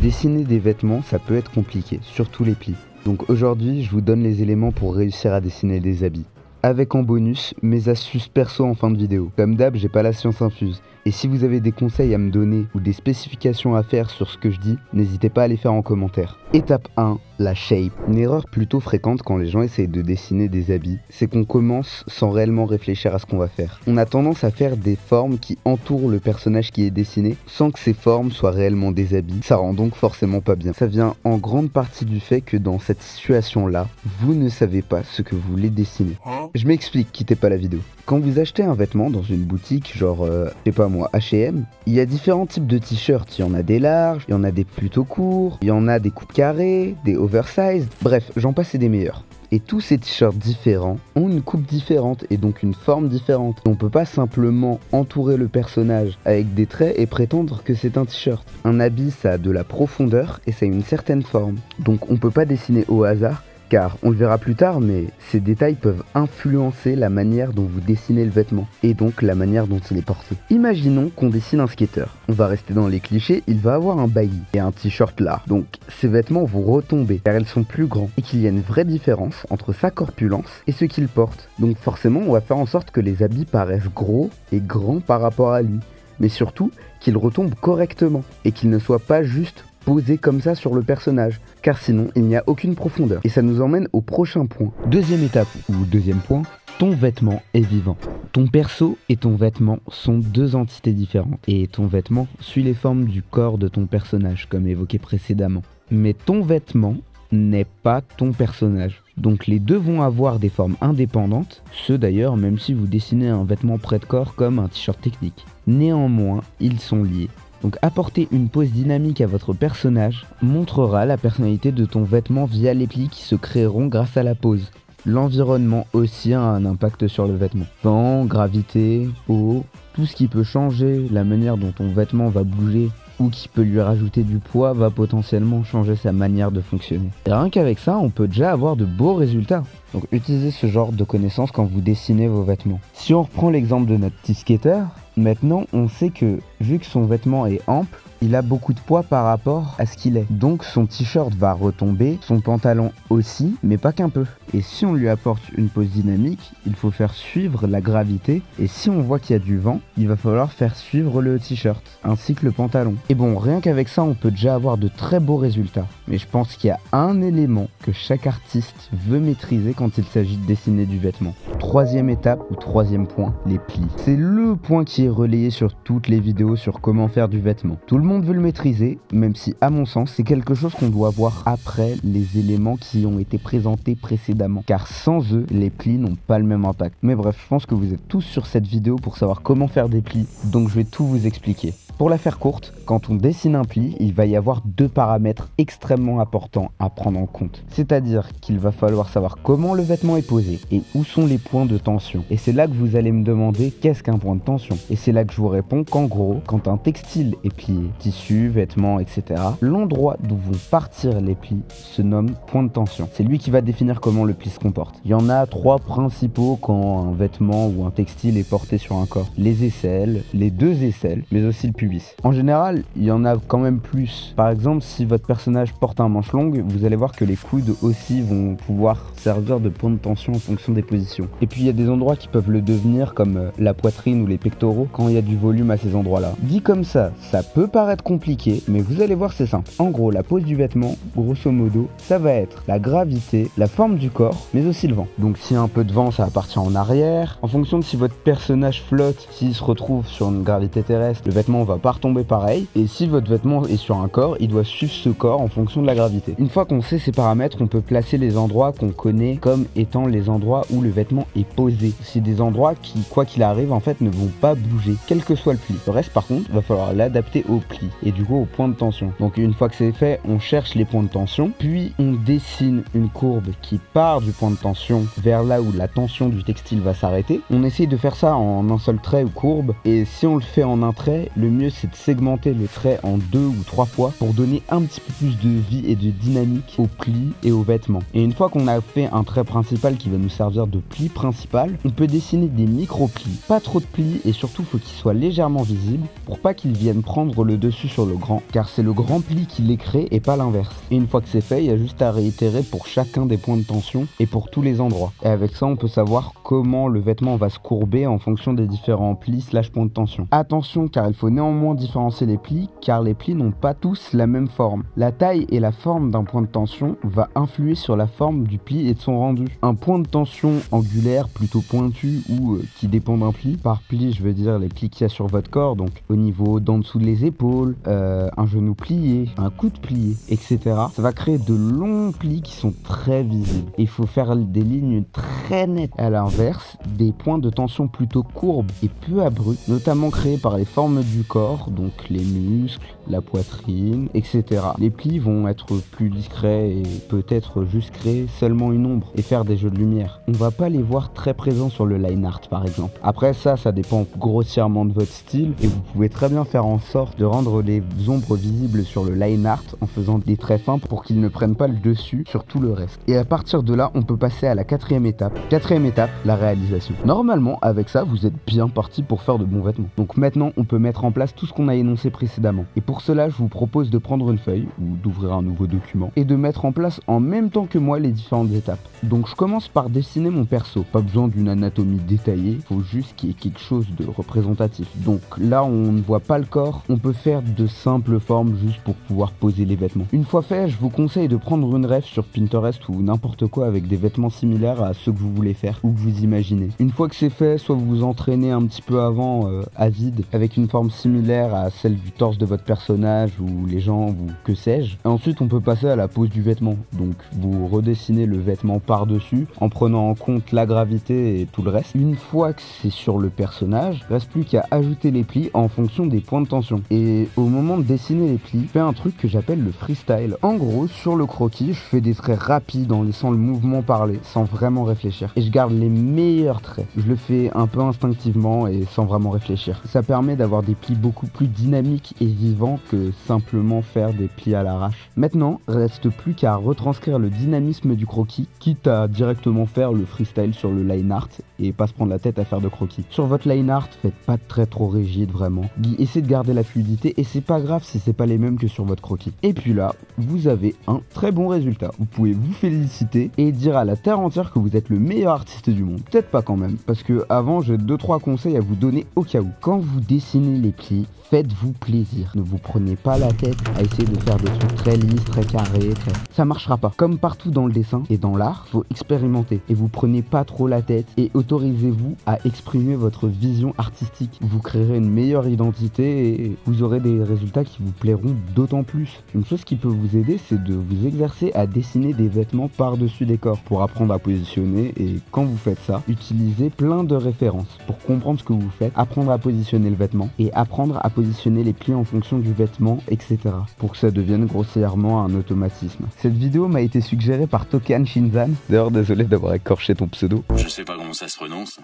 Dessiner des vêtements, ça peut être compliqué, surtout les plis. Donc aujourd'hui, je vous donne les éléments pour réussir à dessiner des habits. Avec en bonus, mes astuces perso en fin de vidéo. Comme d'hab, j'ai pas la science infuse. Et si vous avez des conseils à me donner ou des spécifications à faire sur ce que je dis, n'hésitez pas à les faire en commentaire. Étape 1, la shape. Une erreur plutôt fréquente quand les gens essayent de dessiner des habits, c'est qu'on commence sans réellement réfléchir à ce qu'on va faire. On a tendance à faire des formes qui entourent le personnage qui est dessiné, sans que ces formes soient réellement des habits. Ça rend donc forcément pas bien. Ça vient en grande partie du fait que dans cette situation-là, vous ne savez pas ce que vous voulez dessiner. Je m'explique, quittez pas la vidéo. Quand vous achetez un vêtement dans une boutique, genre, je sais pas moi, H&M, il y a différents types de t-shirts. Il y en a des larges, il y en a des plutôt courts, il y en a des coupes carrées, des oversized, bref, j'en passe et des meilleurs. Et tous ces t-shirts différents ont une coupe différente et donc une forme différente. On peut pas simplement entourer le personnage avec des traits et prétendre que c'est un t-shirt. Un habit, ça a de la profondeur et ça a une certaine forme. Donc on peut pas dessiner au hasard. Car, on le verra plus tard, mais ces détails peuvent influencer la manière dont vous dessinez le vêtement, et donc la manière dont il est porté. Imaginons qu'on dessine un skater. On va rester dans les clichés, il va avoir un baggy et un t-shirt large. Donc, ces vêtements vont retomber, car ils sont plus grands, et qu'il y a une vraie différence entre sa corpulence et ce qu'il porte. Donc forcément, on va faire en sorte que les habits paraissent gros et grands par rapport à lui. Mais surtout, qu'ils retombent correctement, et qu'ils ne soient pas juste posé comme ça sur le personnage, car sinon il n'y a aucune profondeur. Et ça nous emmène au prochain point. Deuxième étape, ou deuxième point, ton vêtement est vivant. Ton perso et ton vêtement sont deux entités différentes, et ton vêtement suit les formes du corps de ton personnage, comme évoqué précédemment. Mais ton vêtement n'est pas ton personnage. Donc les deux vont avoir des formes indépendantes, ce d'ailleurs même si vous dessinez un vêtement près de corps comme un t-shirt technique. Néanmoins, ils sont liés. Donc apporter une pose dynamique à votre personnage montrera la personnalité de ton vêtement via les plis qui se créeront grâce à la pose. L'environnement aussi a un impact sur le vêtement. Vent, gravité, eau, tout ce qui peut changer la manière dont ton vêtement va bouger ou qui peut lui rajouter du poids va potentiellement changer sa manière de fonctionner. Et rien qu'avec ça, on peut déjà avoir de beaux résultats. Donc utilisez ce genre de connaissances quand vous dessinez vos vêtements. Si on reprend l'exemple de notre petit skater, maintenant on sait que vu que son vêtement est ample, il a beaucoup de poids par rapport à ce qu'il est. Donc son t-shirt va retomber, son pantalon aussi, mais pas qu'un peu. Et si on lui apporte une pose dynamique, il faut faire suivre la gravité. Et si on voit qu'il y a du vent, il va falloir faire suivre le t-shirt, ainsi que le pantalon. Et bon, rien qu'avec ça, on peut déjà avoir de très beaux résultats. Mais je pense qu'il y a un élément que chaque artiste veut maîtriser quand il s'agit de dessiner du vêtement. Troisième étape ou troisième point, les plis. C'est le point qui est relayé sur toutes les vidéos sur comment faire du vêtement. Tout le monde veut le maîtriser, même si à mon sens c'est quelque chose qu'on doit voir après les éléments qui ont été présentés précédemment, car sans eux les plis n'ont pas le même impact. Mais bref, je pense que vous êtes tous sur cette vidéo pour savoir comment faire des plis, donc je vais tout vous expliquer. Pour la faire courte, quand on dessine un pli, il va y avoir deux paramètres extrêmement importants à prendre en compte. C'est-à-dire qu'il va falloir savoir comment le vêtement est posé et où sont les points de tension. Et c'est là que vous allez me demander qu'est-ce qu'un point de tension. Et c'est là que je vous réponds qu'en gros, quand un textile est plié, tissu, vêtements, etc., l'endroit d'où vont partir les plis se nomme point de tension. C'est lui qui va définir comment le pli se comporte. Il y en a trois principaux quand un vêtement ou un textile est porté sur un corps. Les aisselles, les deux aisselles, mais aussi le pubis. En général, il y en a quand même plus. Par exemple, si votre personnage porte un manche longue, vous allez voir que les coudes aussi vont pouvoir servir de point de tension en fonction des positions. Et puis il y a des endroits qui peuvent le devenir, comme la poitrine ou les pectoraux, quand il y a du volume à ces endroits-là. Dit comme ça peut paraître compliqué, mais vous allez voir, c'est simple. En gros, la pose du vêtement, grosso modo, ça va être la gravité, la forme du corps, mais aussi le vent. Donc s'il y a un peu de vent, ça va partir en arrière. En fonction de si votre personnage flotte, s'il se retrouve sur une gravité terrestre, le vêtement va pas retomber pareil. Et si votre vêtement est sur un corps, il doit suivre ce corps en fonction de la gravité. Une fois qu'on sait ces paramètres, on peut placer les endroits qu'on connaît comme étant les endroits où le vêtement est posé. C'est des endroits qui, quoi qu'il arrive, en fait, ne vont pas bouger, quel que soit le pli. Le reste, par contre, va falloir l'adapter au pli et du coup au point de tension. Donc une fois que c'est fait, on cherche les points de tension, puis on dessine une courbe qui part du point de tension vers là où la tension du textile va s'arrêter. On essaye de faire ça en un seul trait ou courbe, et si on le fait en un trait, le mieux mieux c'est de segmenter le trait en 2 ou 3 fois pour donner un petit peu plus de vie et de dynamique aux plis et aux vêtements. Et une fois qu'on a fait un trait principal qui va nous servir de pli principal, on peut dessiner des micro-plis. Pas trop de plis et surtout faut qu'ils soient légèrement visibles pour pas qu'ils viennent prendre le dessus sur le grand, car c'est le grand pli qui les crée et pas l'inverse. Et une fois que c'est fait, il y a juste à réitérer pour chacun des points de tension et pour tous les endroits. Et avec ça, on peut savoir comment le vêtement va se courber en fonction des différents plis / points de tension. Attention, car il faut néanmoins différencier les plis, car les plis n'ont pas tous la même forme. La taille et la forme d'un point de tension va influer sur la forme du pli et de son rendu. Un point de tension angulaire plutôt pointu ou qui dépend d'un pli, par pli je veux dire les plis qu'il y a sur votre corps, donc au niveau d'en dessous des épaules, un genou plié, un coude plié, etc. Ça va créer de longs plis qui sont très visibles. Il faut faire des lignes très nettes. À l'inverse, des points de tension plutôt courbes et peu abrupts, notamment créés par les formes du corps, donc les muscles, la poitrine, etc. Les plis vont être plus discrets et peut-être juste créer seulement une ombre et faire des jeux de lumière. On va pas les voir très présents sur le line art par exemple. Après ça dépend grossièrement de votre style et vous pouvez très bien faire en sorte de rendre les ombres visibles sur le line art en faisant des traits fins pour qu'ils ne prennent pas le dessus sur tout le reste. Et à partir de là, on peut passer à la quatrième étape. Quatrième étape, la réalisation. Normalement, avec ça, vous êtes bien parti pour faire de bons vêtements. Donc maintenant, on peut mettre en place tout ce qu'on a énoncé précédemment. Et pour cela, je vous propose de prendre une feuille ou d'ouvrir un nouveau document et de mettre en place en même temps que moi les différentes étapes. Donc je commence par dessiner mon perso. Pas besoin d'une anatomie détaillée, il faut juste qu'il y ait quelque chose de représentatif. Donc là, on ne voit pas le corps, on peut faire de simples formes juste pour pouvoir poser les vêtements. Une fois fait, je vous conseille de prendre une ref sur Pinterest ou n'importe quoi avec des vêtements similaires à ceux que vous voulez faire ou que vous imaginez. Une fois que c'est fait, soit vous vous entraînez un petit peu avant à vide avec une forme similaire à celle du torse de votre personnage ou les jambes ou que sais-je. Ensuite, on peut passer à la pose du vêtement. Donc vous redessinez le vêtement par-dessus en prenant en compte la gravité et tout le reste. Une fois que c'est sur le personnage, il reste plus qu'à ajouter les plis en fonction des points de tension. Et au moment de dessiner les plis, je fais un truc que j'appelle le freestyle. En gros, sur le croquis, je fais des traits rapides en laissant le mouvement parler sans vraiment réfléchir. Et je garde les meilleurs traits. Je le fais un peu instinctivement et sans vraiment réfléchir. Ça permet d'avoir des plis beaucoup plus dynamiques et vivants que simplement faire des plis à l'arrache. Maintenant, reste plus qu'à retranscrire le dynamisme du croquis, quitte à directement faire le freestyle sur le line art et pas se prendre la tête à faire de croquis. Sur votre line art, faites pas de traits trop rigides vraiment. Essayez de garder la fluidité et c'est pas grave si c'est pas les mêmes que sur votre croquis. Et puis là, vous avez un très bon résultat. Vous pouvez vous féliciter et dire à la terre entière que vous êtes le meilleur artiste du monde. Peut-être pas quand même, parce que avant j'ai 2-3 conseils à vous donner au cas où. Quand vous dessinez les plis, faites-vous plaisir. Ne vous prenez pas la tête à essayer de faire des trucs très lisses, très carrés, ça marchera pas. Comme partout dans le dessin et dans l'art, faut expérimenter. Et vous prenez pas trop la tête et autorisez-vous à exprimer votre vision artistique. Vous créerez une meilleure identité et vous aurez des résultats qui vous plairont d'autant plus. Une chose qui peut vous aider, c'est de vous exercer à dessiner des vêtements par-dessus des corps pour apprendre à positionner et quand vous faites ça, utilisez plein de références pour comprendre ce que vous faites, apprendre à positionner le vêtement et apprendre à positionner les plis en fonction du vêtement, etc. pour que ça devienne grossièrement un automatisme. Cette vidéo m'a été suggérée par Tokan Shinzan. D'ailleurs, désolé d'avoir écorché ton pseudo. Je sais pas comment ça se prononce.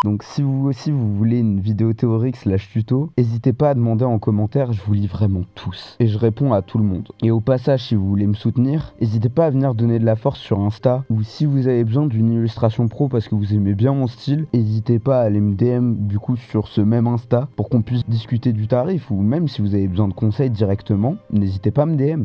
Donc si vous aussi vous voulez une vidéo théorique / tuto, n'hésitez pas à demander en commentaire, je vous lis vraiment tous. Et je réponds à tout le monde. Et au passage, si vous voulez me soutenir, n'hésitez pas à venir donner de la force sur Insta. Ou si vous avez besoin d'une illustration pro parce que vous aimez bien mon style, n'hésitez pas à aller me DM du coup sur ce même Insta pour qu'on puisse discuter du tarif. Ou même si vous avez besoin de conseils directement, n'hésitez pas à me DM.